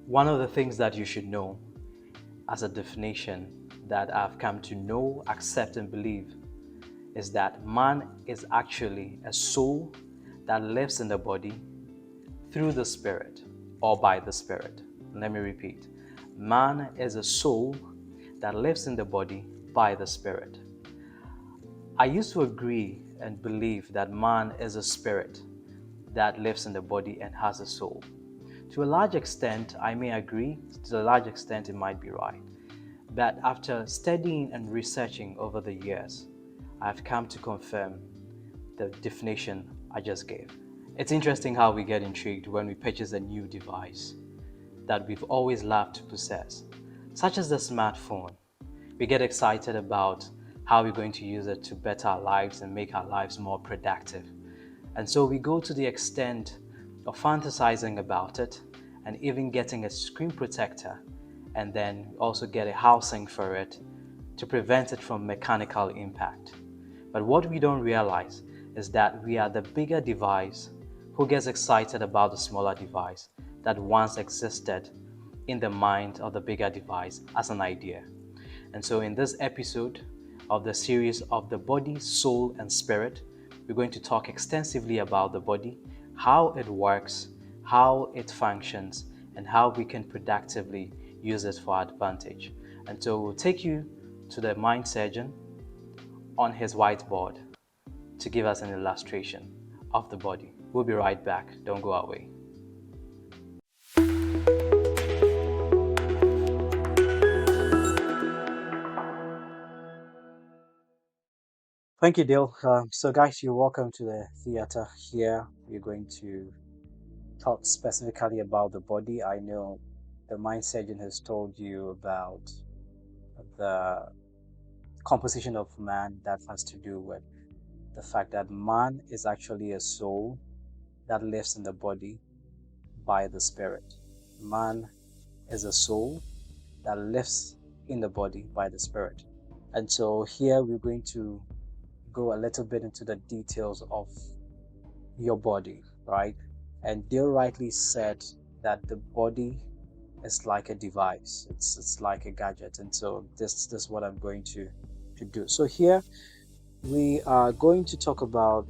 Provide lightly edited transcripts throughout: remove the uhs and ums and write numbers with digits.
One of the things that you should know as a definition that I've come to know, accept, and believe is that man is actually a soul that lives in the body through the Spirit or by the Spirit. Let me repeat. Man is a soul that lives in the body by the Spirit. I used to agree and believe that man is a spirit that lives in the body and has a soul. To a large extent, I may agree. To a large extent, it might be right. But after studying and researching over the years, I've come to confirm the definition I just gave. It's interesting how we get intrigued when we purchase a new device that we've always loved to possess, such as the smartphone. We get excited about how we're going to use it to better our lives and make our lives more productive. And so we go to the extent of fantasizing about it and even getting a screen protector, and then also get a housing for it to prevent it from mechanical impact. But what we don't realize is that we are the bigger device who gets excited about the smaller device that once existed in the mind of the bigger device as an idea. And so in this episode of the series of the body, soul, and spirit, we're going to talk extensively about the body, how it works, how it functions, and how we can productively use it for our advantage. And so we'll take you to the MindSurgeon on his whiteboard to give us an illustration of the body. We'll be right back. Don't go away. Thank you, Dale. So guys, you're welcome to the theater. Here we're going to talk specifically about the body. I know the MindSurgeon has told you about the composition of man. That has to do with the fact that man is actually a soul that lives in the body by the Spirit. Man is a soul that lives in the body by the Spirit. And so here we're going to go a little bit into the details of your body, right? And Dale rightly said that the body is like a device. It's like a gadget. And so this is what I'm going to do. So here we are going to talk about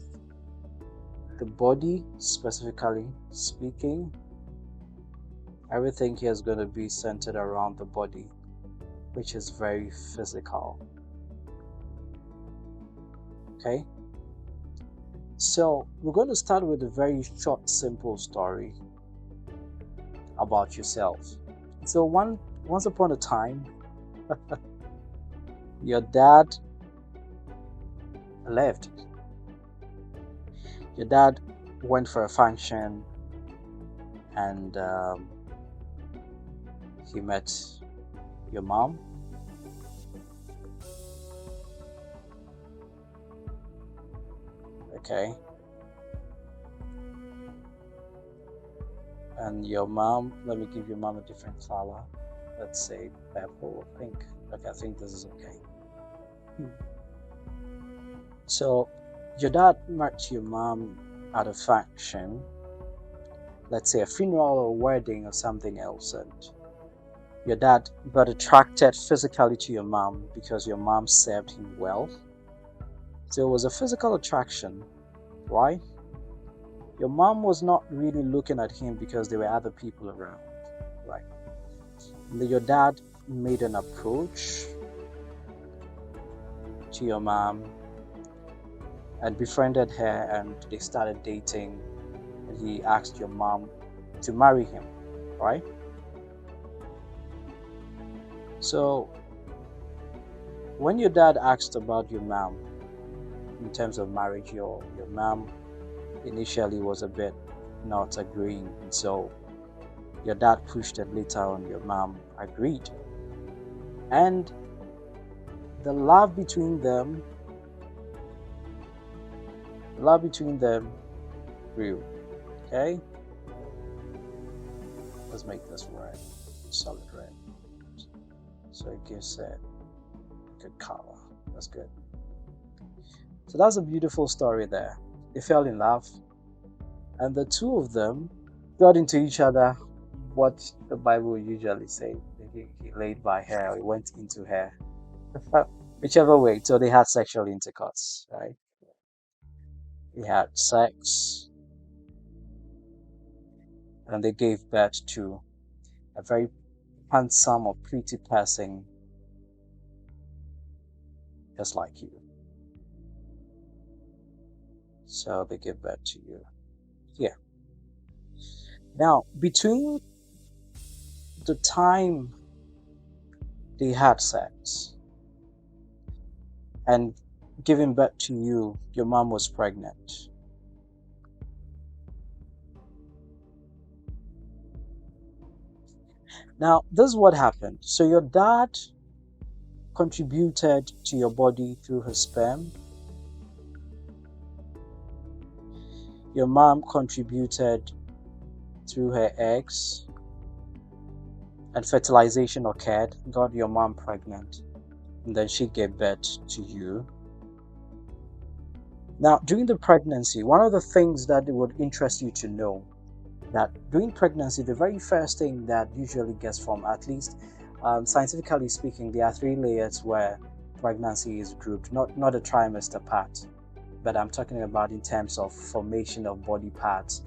the body, specifically speaking. Everything here is going to be centered around the body, which is very physical. Okay, so we're going to start with a very short, simple story about yourself. So once upon a time, your dad left. Your dad went for a function, and he met your mom. Okay, and your mom, let me give your mom a different color. Let's say purple or pink. Okay, I think this is okay. So your dad met your mom at a function, let's say a funeral or wedding or something else, and your dad got attracted physically to your mom because your mom served him well. So it was a physical attraction, right? Your mom was not really looking at him because there were other people around, right? Your dad made an approach to your mom and befriended her, and they started dating, and he asked your mom to marry him, right? So when your dad asked about your mom in terms of marriage, your mom initially was a bit not agreeing, and so your dad pushed it. Later on, your mom agreed, and the love between them grew. Okay, let's make this red, solid red, so it gives a good color. That's good. So that's a beautiful story there. They fell in love, and the two of them got into each other what the Bible usually says. He laid by her, or he went into her. Whichever way, so they had sexual intercourse, right? They had sex, and they gave birth to a very handsome or pretty person, just like you. So they gave birth to you. Yeah. Now, between the time they had sex and giving birth to you, your mom was pregnant. Now, this is what happened. So your dad contributed to your body through his sperm. Your mom contributed through her eggs, and fertilization occurred, got your mom pregnant, and then she gave birth to you. Now, during the pregnancy, one of the things that would interest you to know, that during pregnancy, the very first thing that usually gets formed, at least scientifically speaking, there are 3 layers where pregnancy is grouped, not a trimester part, but I'm talking about in terms of formation of body parts,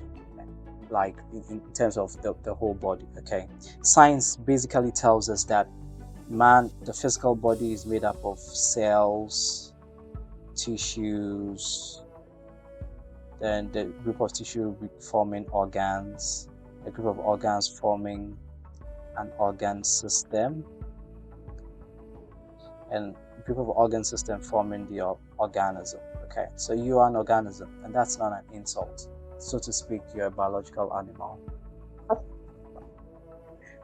like in terms of the whole body. Okay, science basically tells us that the physical body is made up of cells, tissues, then the group of tissue forming organs, a group of organs forming an organ system, and a group of organ system forming the organism. Okay, so you are an organism, and that's not an insult. So to speak, you're a biological animal,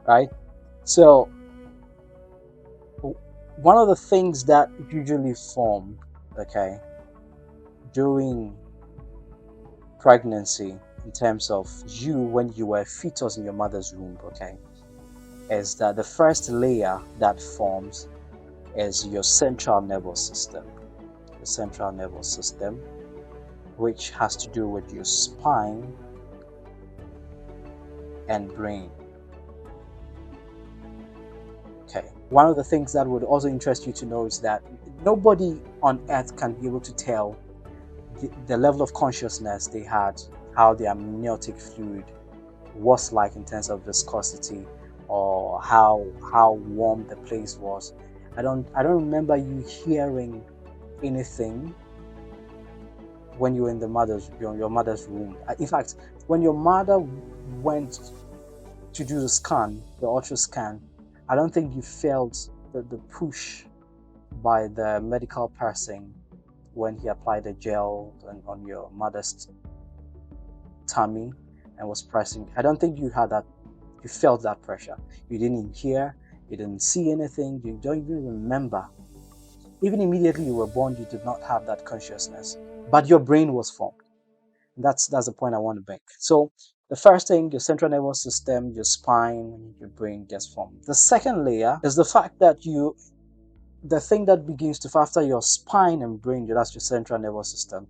right? So one of the things that usually form, okay, during pregnancy, in terms of you when you were a fetus in your mother's womb, okay, is that the first layer that forms is your central nervous system. The central nervous system, which has to do with your spine and brain. Okay. One of the things that would also interest you to know is that nobody on earth can be able to tell the level of consciousness they had, how their amniotic fluid was like in terms of viscosity, or how warm the place was. I don't remember you hearing anything when you were in your mother's womb. In fact, when your mother went to do the scan, the ultra scan, I don't think you felt the push by the medical person when he applied the gel on your mother's tummy and was pressing. I don't think you had that. You felt that pressure. You didn't hear. You didn't see anything. You don't even remember. Even immediately you were born, you did not have that consciousness, but your brain was formed. That's the point I want to make. So the first thing, your central nervous system, your spine, your brain gets formed. The second layer is the fact that the thing that begins to, after your spine and brain, that's your central nervous system,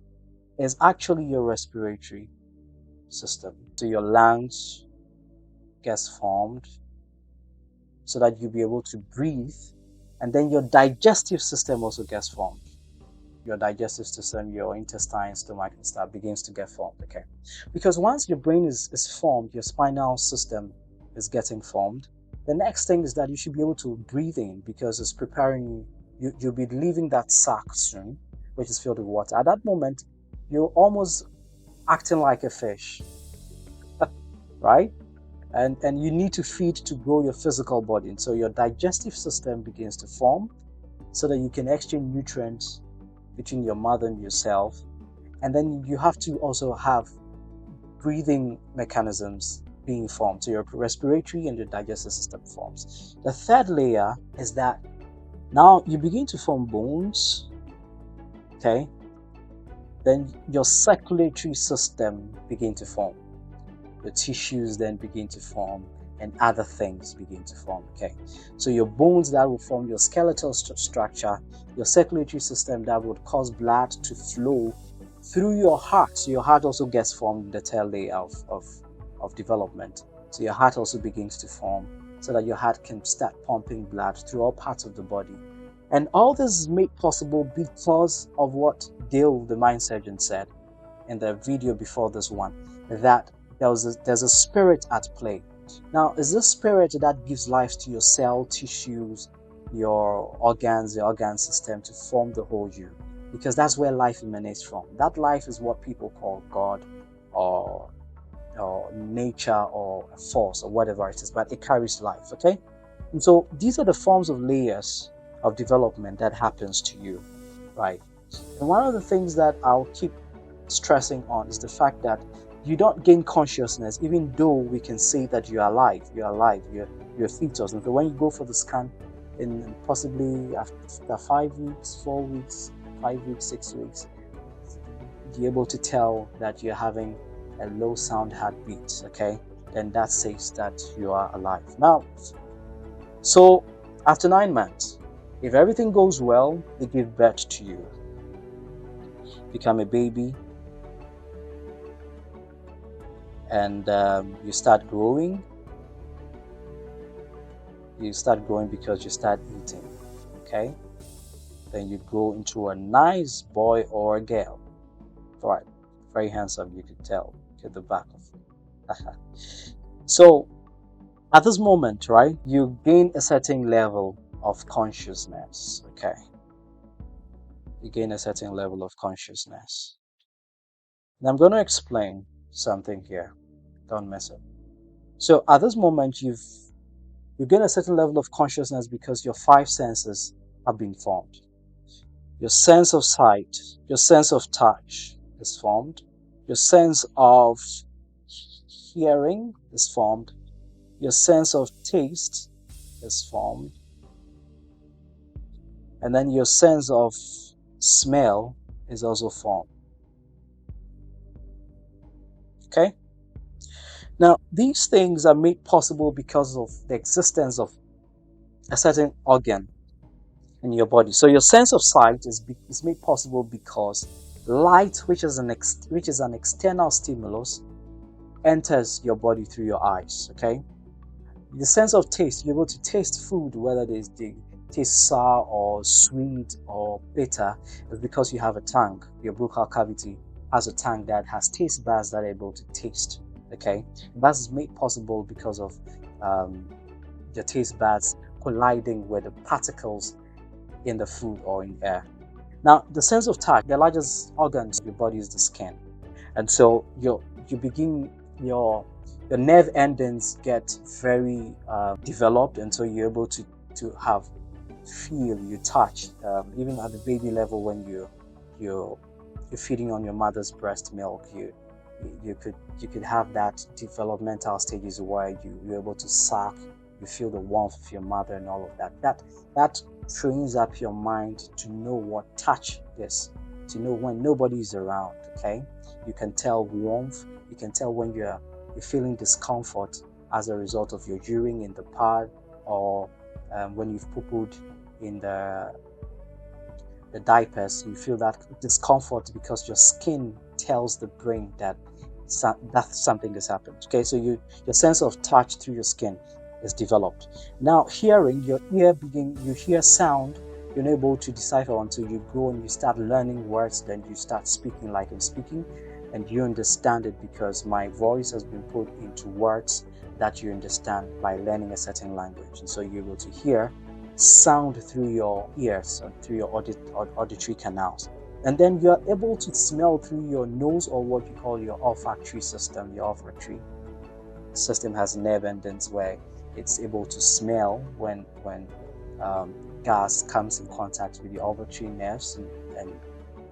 is actually your respiratory system. So your lungs gets formed so that you'll be able to breathe, and then your digestive system also gets formed. Your digestive system, your intestine, stomach, and stuff begins to get formed. Okay, because once your brain is formed, your spinal system is getting formed. The next thing is that you should be able to breathe in, because it's preparing you. You'll be leaving that sac soon, which is filled with water. At that moment, you're almost acting like a fish, right? And you need to feed to grow your physical body. And so your digestive system begins to form so that you can exchange nutrients between your mother and yourself. And then you have to also have breathing mechanisms being formed. So your respiratory and your digestive system forms. The third layer is that now you begin to form bones, okay? Then your circulatory system begin to form. The tissues then begin to form, and other things begin to form. Okay, so your bones, that will form your skeletal structure, your circulatory system that would cause blood to flow through your heart. So your heart also gets formed in the third layer of development. So your heart also begins to form so that your heart can start pumping blood through all parts of the body. And all this is made possible because of what Dale, the MindSurgeon, said in the video before this one, that there's a spirit at play. Now, it's this spirit that gives life to your cell, tissues, your organs, the organ system to form the whole you. Because that's where life emanates from. That life is what people call God or nature or a force or whatever it is, but it carries life, okay? And so these are the forms of layers of development that happens to you, right? And one of the things that I'll keep stressing on is the fact that you don't gain consciousness, even though we can say that you're alive, you're a fetus. And so when you go for the scan, in possibly after 5 weeks, 4 weeks, 5 weeks, 6 weeks, you're able to tell that you're having a low sound heartbeat, okay? Then that says that you are alive. Now, so after 9 months, if everything goes well, they give birth to you, become a baby, and you start growing. You start growing because you start eating, okay? Then you grow into a nice boy or a girl, right? Very handsome, you could tell at the back of it. So at this moment, right, you gain a certain level of consciousness, okay? You gain a certain level of consciousness. And I'm going to explain something here. Don't mess up. So at this moment, you gain a certain level of consciousness because your 5 senses have been formed. Your sense of sight, your sense of touch is formed. Your sense of hearing is formed. Your sense of taste is formed. And then your sense of smell is also formed. Okay? Now, these things are made possible because of the existence of a certain organ in your body. So your sense of sight is made possible because light, which is an external stimulus, enters your body through your eyes, okay? The sense of taste, you're able to taste food, whether they taste sour or sweet or bitter, is because you have a tongue. Your buccal cavity has a tongue that has taste buds that are able to taste, okay? And that is made possible because of your taste buds colliding with the particles in the food or in air. Now, the sense of touch, the largest organ of your body is the skin, and so your nerve endings get very developed, and so you're able to feel, you touch, even at the baby level when you're feeding on your mother's breast milk, you could have that developmental stages where you're able to suck, you feel the warmth of your mother and all of that. That trains up your mind to know what touch is, to know when nobody is around, okay? You can tell warmth, you can tell when you're feeling discomfort as a result of your urine in the pad, or when you've poo-pooed in the diapers, you feel that discomfort because your skin tells the brain that something has happened, okay? So your sense of touch through your skin is developed. Now, hearing, your ear you hear sound, you're not able to decipher until you grow and you start learning words, then you start speaking like I'm speaking, and you understand it because my voice has been put into words that you understand by learning a certain language. And so you're able to hear sound through your ears and through your auditory canals. And then you're able to smell through your nose, or what you call your olfactory system. Your olfactory system has nerve endings where it's able to smell when gas comes in contact with the olfactory nerves, and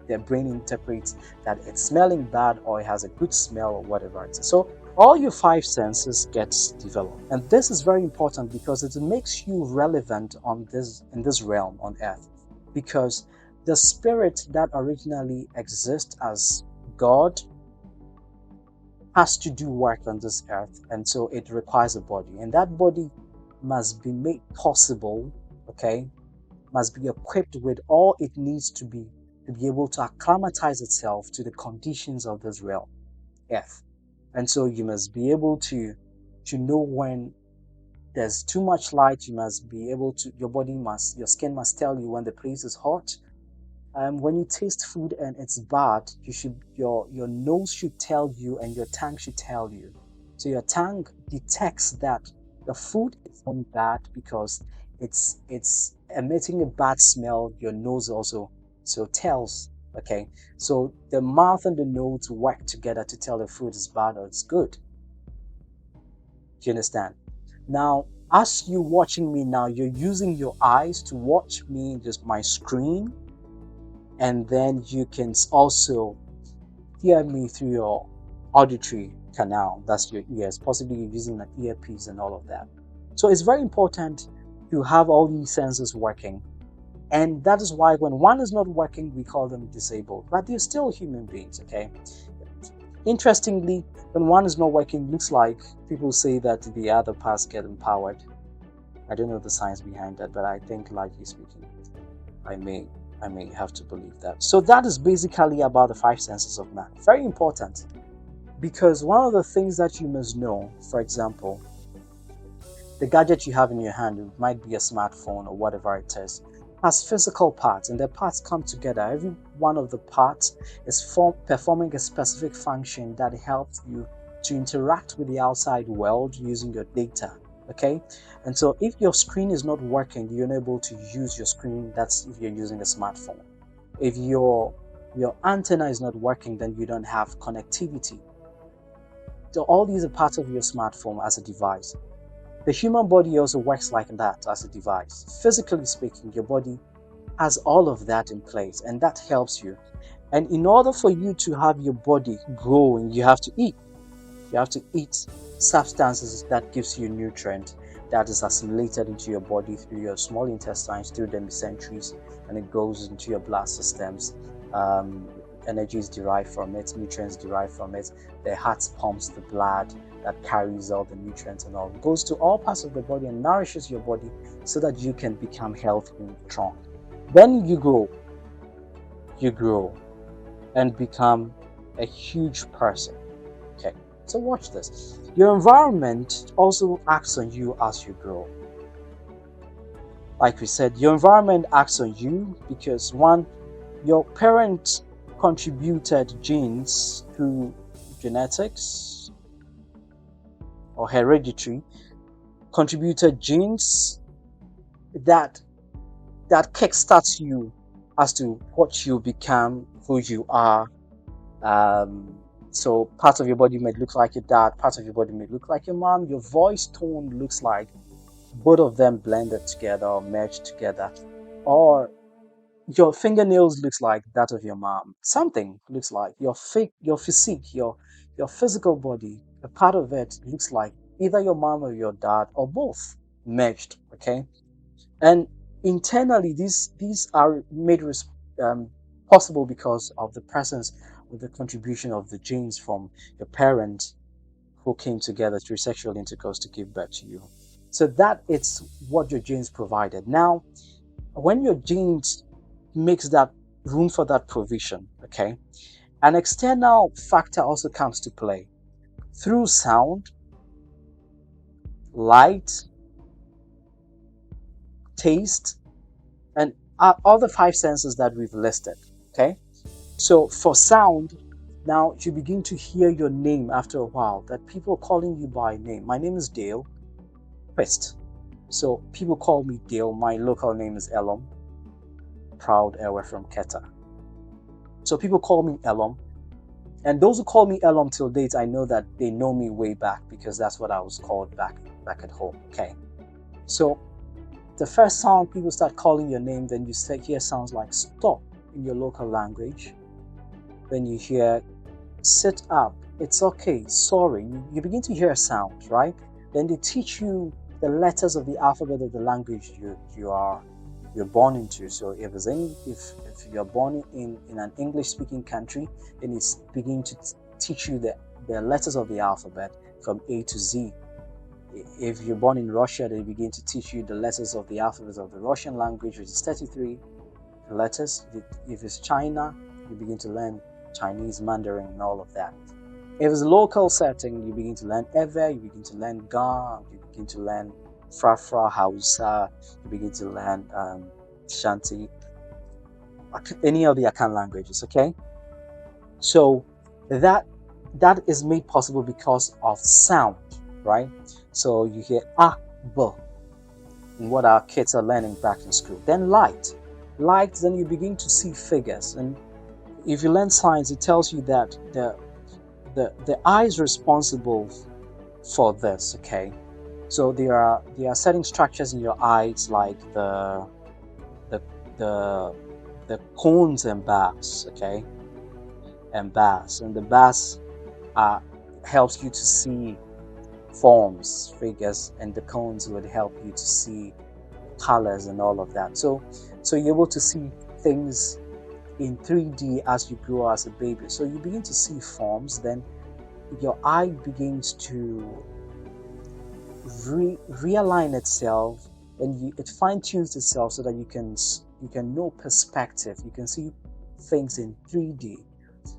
their brain interprets that it's smelling bad or it has a good smell or whatever it is. So all your 5 senses gets developed, and this is very important because it makes you relevant in this realm on earth, because the spirit that originally exists as God has to do work on this earth, and so it requires a body, and that body must be made possible, okay, must be equipped with all it needs to be able to acclimatize itself to the conditions of this realm, earth. And so you must be able to to know when there's too much light. You must be able to, your skin must tell you when the place is hot. When you taste food and it's bad, your nose should tell you and your tongue should tell you. So your tongue detects that the food is going bad because it's emitting a bad smell. Your nose also so tells. Okay, so the mouth and the nose work together to tell if food is bad or it's good. Do you understand? Now, as you watching me now, you're using your eyes to watch me, just my screen, and then you can also hear me through your auditory canal. That's your ears. Possibly you're using an earpiece and all of that. So it's very important to have all these senses working. And that is why when one is not working, we call them disabled. But they're still human beings, okay? Interestingly, when one is not working, looks like people say that the other parts get empowered. I don't know the science behind that, but I think, likely speaking, I may have to believe that. So that is basically about the 5 senses of man. Very important, because one of the things that you must know, for example, the gadget you have in your hand, it might be a smartphone or whatever it is, has physical parts, and the parts come together. Every one of the parts is performing a specific function that helps you to interact with the outside world using your data. Okay, and so if your screen is not working, you're unable to use your screen. That's if you're using a smartphone. If your antenna is not working, then you don't have connectivity. So all these are parts of your smartphone as a device. The human body also works like that as a device. Physically speaking, your body has all of that in place, and that helps you. And in order for you to have your body growing, you have to eat. You have to eat substances that gives you nutrient that is assimilated into your body through your small intestines, through the mesenteries, and it goes into your blood systems. Energy is derived from it, nutrients derived from it. The heart pumps the blood that carries all the nutrients and all. It goes to all parts of the body and nourishes your body so that you can become healthy and strong. Then you grow and become a huge person. Okay, so watch this. Your environment also acts on you as you grow. Like we said, your environment acts on you because one, your parent contributed genes through genetics or hereditary, contributed genes that kickstarts you as to what you become, who you are. So parts of your body may look like your dad, parts of your body may look like your mom. Your voice tone looks like both of them blended together or merged together, or your fingernails looks like that of your mom. Something looks like your physique, your physical body. A part of it looks like either your mom or your dad or both merged. Okay, and internally these are made possible because of the presence of the contribution of the genes from your parents who came together through sexual intercourse to give birth to you. So that it's what your genes provided. Now, when your genes makes that room for that provision, okay, an external factor also comes to play through sound, light, taste, and all the 5 senses that we've listed. Okay, so for sound, now you begin to hear your name after a while, that people are calling you by name. My name is Dale Quest, so people call me Dale. My local name is Elam, proud Ewe from Keta. So people call me Elam, and those who call me Elam till date, I know that they know me way back because that's what I was called back at home. Okay, so the first sound people start calling your name, then you hear sounds like stop in your local language. Then you hear sit up, it's okay, sorry. You begin to hear sounds, right? Then they teach you the letters of the alphabet of the language you're born into. So if you're born in an English speaking country, then it's beginning to teach you the letters of the alphabet from A to Z. If you're born in Russia, they begin to teach you the letters of the alphabet of the Russian language, which is 33 letters. If it's China, you begin to learn Chinese, Mandarin, and all of that. If it's a local setting, you begin to learn Ewe, you begin to learn Ga, you begin to learn Frafra, Hausa, you begin to learn Shanti, any of the Akan languages, okay? So that is made possible because of sound, right? So you hear B in what our kids are learning back in school. Then light, then you begin to see figures. And if you learn science, it tells you that the eye is responsible for this, okay? So there are certain structures in your eyes, like the cones and bars, okay? And the bars helps you to see forms, figures, and the cones would help you to see colors and all of that. So you're able to see things in 3D as you grow as a baby. So you begin to see forms, then your eye begins to realign itself, and it fine-tunes itself so that you can know perspective. You can see things in 3D.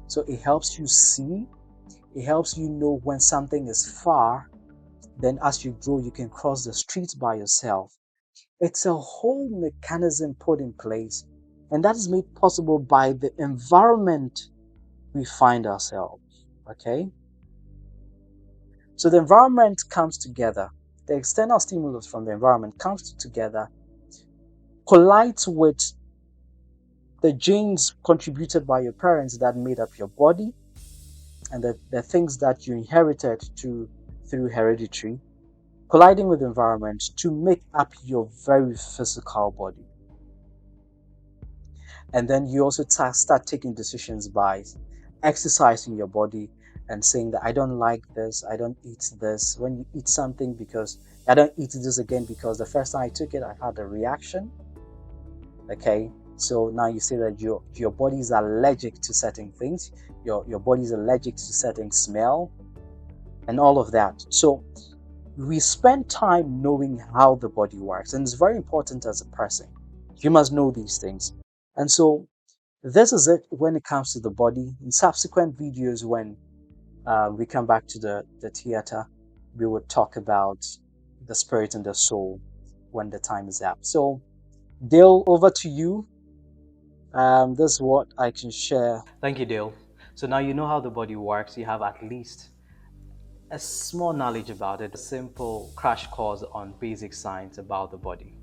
So it helps you see, it helps you know when something is far. Then as you grow, you can cross the streets by yourself. It's a whole mechanism put in place, and that is made possible by the environment we find ourselves, okay? So the environment comes together. The external stimulus from the environment comes together, collides with the genes contributed by your parents that made up your body, and the things that you inherited through hereditary, colliding with the environment to make up your very physical body. And then you also start taking decisions by exercising your body and saying that I don't like this, I don't eat this. When you eat something, because I don't eat this again because the first time I took it, I had a reaction. Okay, so now you say that your body is allergic to certain things, your body is allergic to certain smell, and all of that. So we spend time knowing how the body works, and it's very important as a person. You must know these things. And so this is it when it comes to the body. In subsequent videos, when we come back to the theater, we will talk about the spirit and the soul when the time is up. So Dale, over to you. This is what I can share. Thank you, Dale. So now you know how the body works. You have at least a small knowledge about it, a simple crash course on basic science about the body.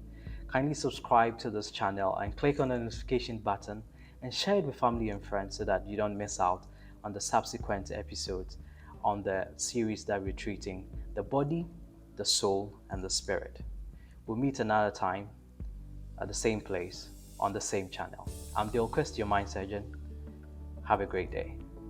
Kindly subscribe to this channel and click on the notification button and share it with family and friends so that you don't miss out on the subsequent episodes on the series that we're treating: the body, the soul, and the spirit. We'll meet another time at the same place on the same channel. I'm Dale Quest, your mind surgeon. Have a great day.